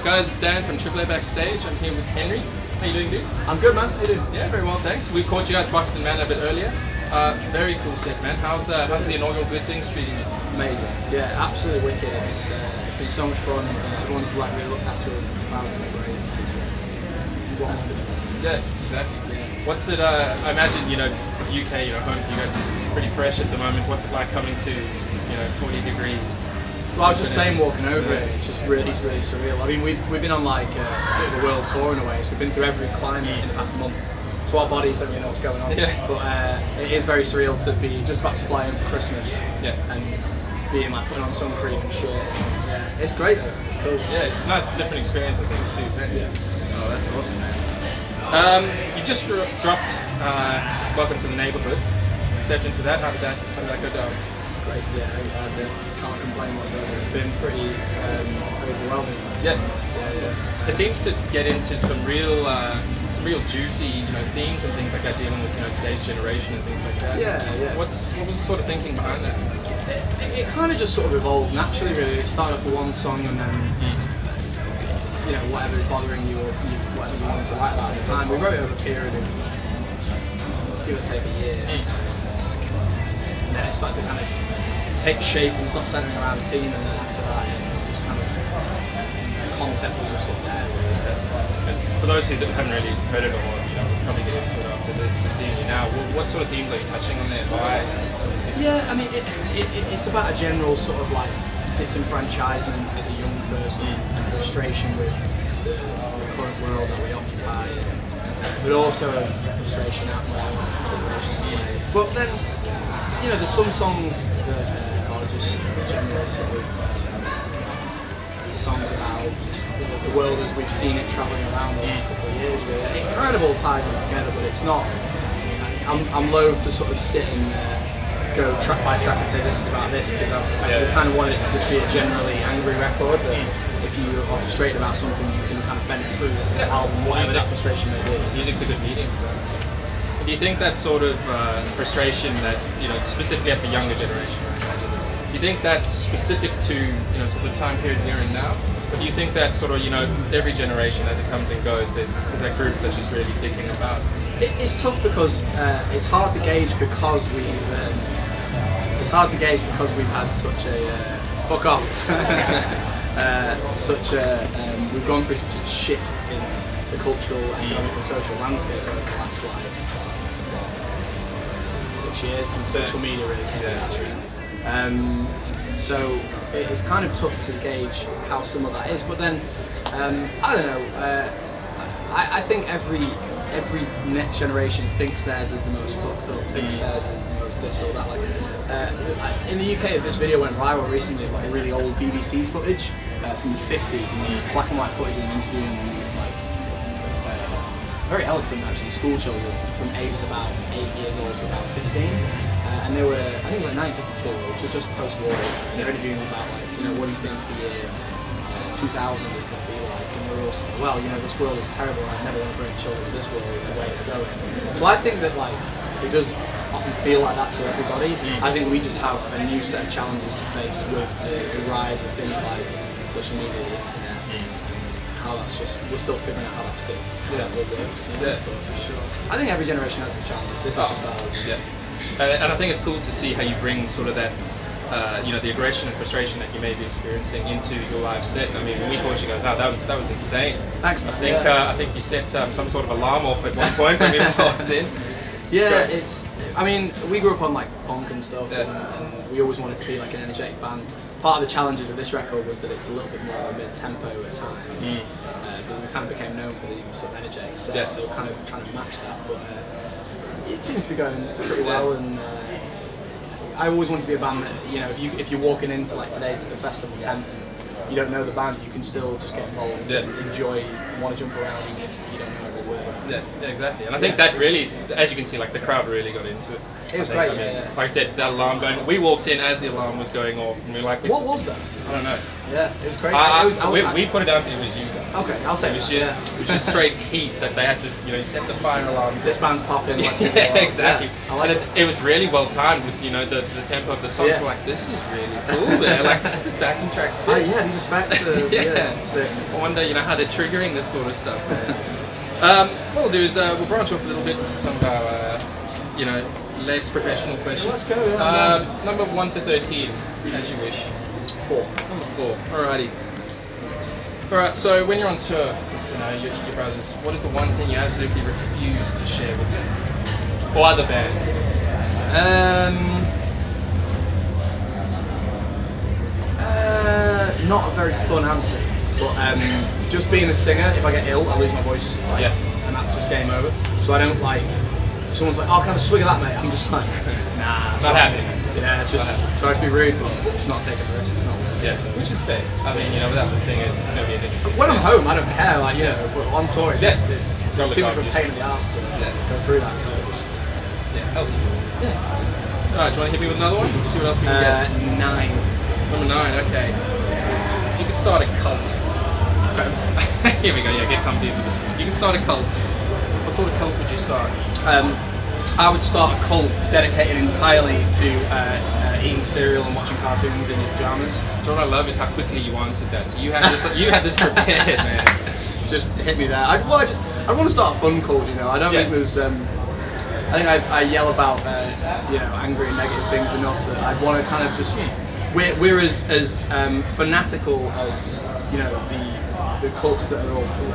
guys, it's Dan from AAA Backstage. I'm here with Henry. How you doing, dude? I'm good, man. How you doing? Yeah, very well, thanks. We caught you guys Boston Man a bit earlier. Very cool set, man. How's the inaugural Good Things treating you? Amazing. Yeah, absolutely wicked. It's been so much fun. Everyone's like really looked after us. The crowd's been great. Yeah, exactly. Yeah. What's it? I imagine UK, home for you guys is pretty fresh at the moment. What's it like coming to 40 degrees? Well, I was just saying, walking over it, it's just really surreal. I mean, we've been on like a bit of a world tour in a way, so we've been through every climate in the past month. So our bodies don't really know what's going on. Yeah. But it is very surreal to be just about to fly in for Christmas. Yeah. And being like putting on sun cream and shit. Yeah. It's great though. It's cool. Yeah, it's a nice, different experience I think too. Man. Yeah. Oh, that's awesome, man. You just dropped Welcome to the Neighborhood. Reception to that. How did that go down? Great, yeah, I can't complain whatsoever. It's been pretty overwhelming. Yeah. It seems to get into some real juicy, themes and things like that, dealing with today's generation and things like that. Yeah. What was the sort of thinking behind that? It kind of just sort of evolved naturally, really. It started off with one song and then whatever is bothering you or whatever you wanted to write about at the time. We wrote it over a period of give or take a year. And then it started to kind of take shape and start centering around a theme, and then after that just kind of the concept was just sit there. And for those who haven't really heard it or we'll probably get into it after this, seeing you now, what sort of themes are you touching on there? Why? Yeah, I mean it's about a general sort of like disenfranchisement as a young person and frustration with the current world that we occupy, but also frustration outside of frustration. But then there's some songs that are just general sort of songs about just the world as we've seen it travelling around the last couple of years. Really. It kind of all ties in together, but it's not. I'm loath to sort of sit and go track by track and say this is about this, because I kind of wanted it to just be a generally angry record. That if you are frustrated about something, you can kind of bend it through this album, whatever that frustration may be. Music's a good medium for that. Do you think that sort of frustration that specifically at the younger generation, do you think that's specific to sort of time period here and now, or do you think that sort of every generation as it comes and goes, there's that group that's just really thinking about? It's tough because it's hard to gauge because we've had such a fuck off, we've gone through such a shift in the cultural, economic and social landscape over the last 6 years since social media really came out. So it's kind of tough to gauge how similar that is, but then I don't know. I think every next generation thinks theirs is the most fucked up, thinks theirs is the most this or that. Like in the UK, this video went viral recently, like really old BBC footage from the 50s, and black and white footage, and interviewing these like very eloquent actually school children from ages about 8 years old to about 15, and they were, I think, like 1952, which was just post-war. And they're interviewing about like what do you think the year 2000 is going to be like, and they were all saying, well, this world is terrible, I never want to bring children to this world, the way it's going. So I think that like it does often feel like that to everybody. I think we just have a new set of challenges to face with the rise of things like social media, the internet. How that's just, we're still figuring out how that fits. What works. Yeah, for sure. I think every generation has its challenges. This is just ours. Yeah. And I think it's cool to see how you bring sort of that, the aggression and frustration that you may be experiencing into your live set. I mean, when we caught you guys out, that was insane. Thanks, man. I think you set some sort of alarm off at one point when we walked in. I mean, we grew up on like punk and stuff, and we always wanted to be like an energetic band. Part of the challenges with this record was that it's a little bit more mid-tempo at times, but we kind of became known for these sort of energetic sets, so we're kind of trying to match that. But it seems to be going pretty well, and I always wanted to be a band that if you're walking into like today to the festival tent, and you don't know the band, you can still just get involved, and enjoy, want to jump around even if you don't know were. Yeah, exactly. And I think that really, as you can see, like the crowd really got into it. It was I think, great. I mean, like I said, that alarm going. We walked in as the alarm was going off, and we were like, What was that? I don't know. Yeah, it was crazy. We put it down to it was you guys. Okay, I'll take It was that. just, it was just straight heat that they had to, you set the fire alarm. This band's popping. Let's Yeah, get it on. exactly. Yeah, I like and it was really well timed with the tempo of the songs. Yeah. Were like, this is really cool. They're like, this backing track's sick. yeah, these effects are Yeah. sick. I wonder, how they're triggering this sort of stuff. What we'll do is we'll branch off a little bit into some of our, less professional questions. Let's go. Yeah, number 1 to 13, as you wish. 4. Number 4. Alrighty. Alright, so when you're on tour, your brothers, what is the one thing you absolutely refuse to share with them? Or other bands? Not a very fun answer, but just being a singer, if I get ill, I lose my voice, and that's just game over. So I don't like, if someone's like, oh, can I have a swig of that, mate? I'm just like, nah. Not happy. Yeah, just, sorry to be rude, but just not taking the risk, it's not. Yes, which is fair. I mean, without the singers, it's going to be an interesting. When I'm home, I don't care, but on tour, it's Gotta too look much of a after pain in the ass to go through that, so just, healthy. yeah. Alright, do you want to hit me with another one? See what else we can get. 9. Number 9, okay. If you could start a cult. Here we go, get comfy with this one. You can start a cult. What sort of cult would you start? I would start a cult dedicated entirely to eating cereal and watching cartoons in your pajamas. So what I love is how quickly you answered that. So you had this prepared, man. Just hit me there. I want to start a fun cult, I don't think there's. I think I yell about angry and negative things enough that I'd want to kind of just. We're as fanatical as the cults that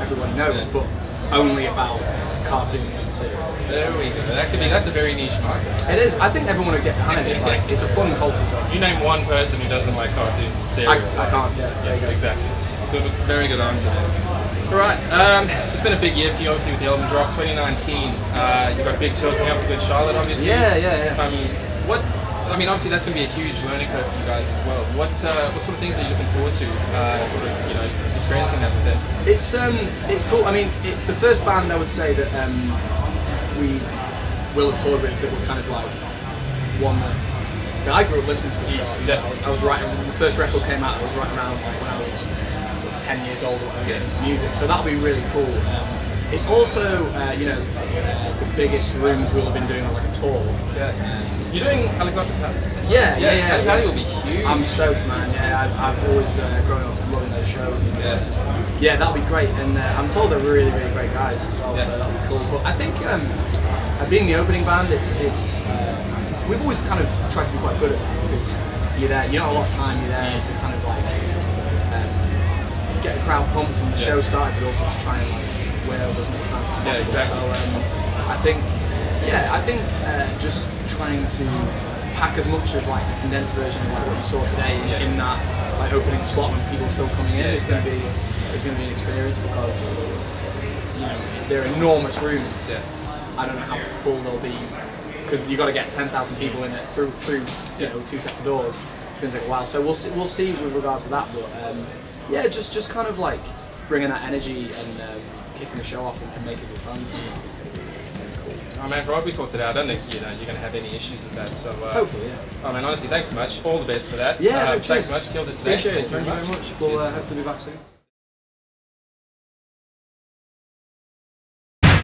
everyone knows, but only about cartoons and cereal. There we go. That's a very niche market. It is. I think everyone would get behind it. Like, it's a fun culture. You name one person who doesn't like cartoons and cereal. I can't. Yeah, exactly. Good, very good answer. Alright, so it's been a big year for you, obviously, with the album drop 2019. You've got a big tour coming up with Charlotte, obviously. Yeah. I mean, obviously that's going to be a huge learning curve for you guys as well. What sort of things are you looking forward to, experiencing that with them? It's cool. I mean, it's the first band I would say that we will have toured with that were kind of like one that I grew up listening to the Charlotte. Yeah. I was right when the first record came out. I was right around like when I was 10 years old or whatever, getting into music. So that'll be really cool. It's also the biggest rooms we'll have been doing on like a tour. You're doing Alexander Palace? Yeah. Alexander will be huge. I'm stoked, man. Yeah, I've always grown up loving those shows. And, that'll be great. And I'm told they're really, really great guys as well. So that'll be cool. But I think being the opening band, we've always kind of tried to be quite good at that because you're there. You don't have a lot of time. You're there to kind of like get the crowd pumped and the show started, but also to try and win over as many fans as possible. Yeah, exactly. So I think just trying to pack as much of like a condensed version of like what you saw today in that like opening slot when people are still coming in is going to be an experience because they're enormous rooms. I don't know how full they'll be because you've got to get 10,000 people in it through 2 sets of doors. It's going to take a while, so we'll see with regard to that. But just kind of like bringing that energy and kicking the show off and making it fun. Oh man, from what we saw today, I don't think you're going to have any issues with that. So hopefully, yeah. Oh man, honestly, thanks so much. All the best for that. Yeah, thanks so much. Killed it today. Appreciate it. Thank you very much. We'll Cheers. hopefully be back soon.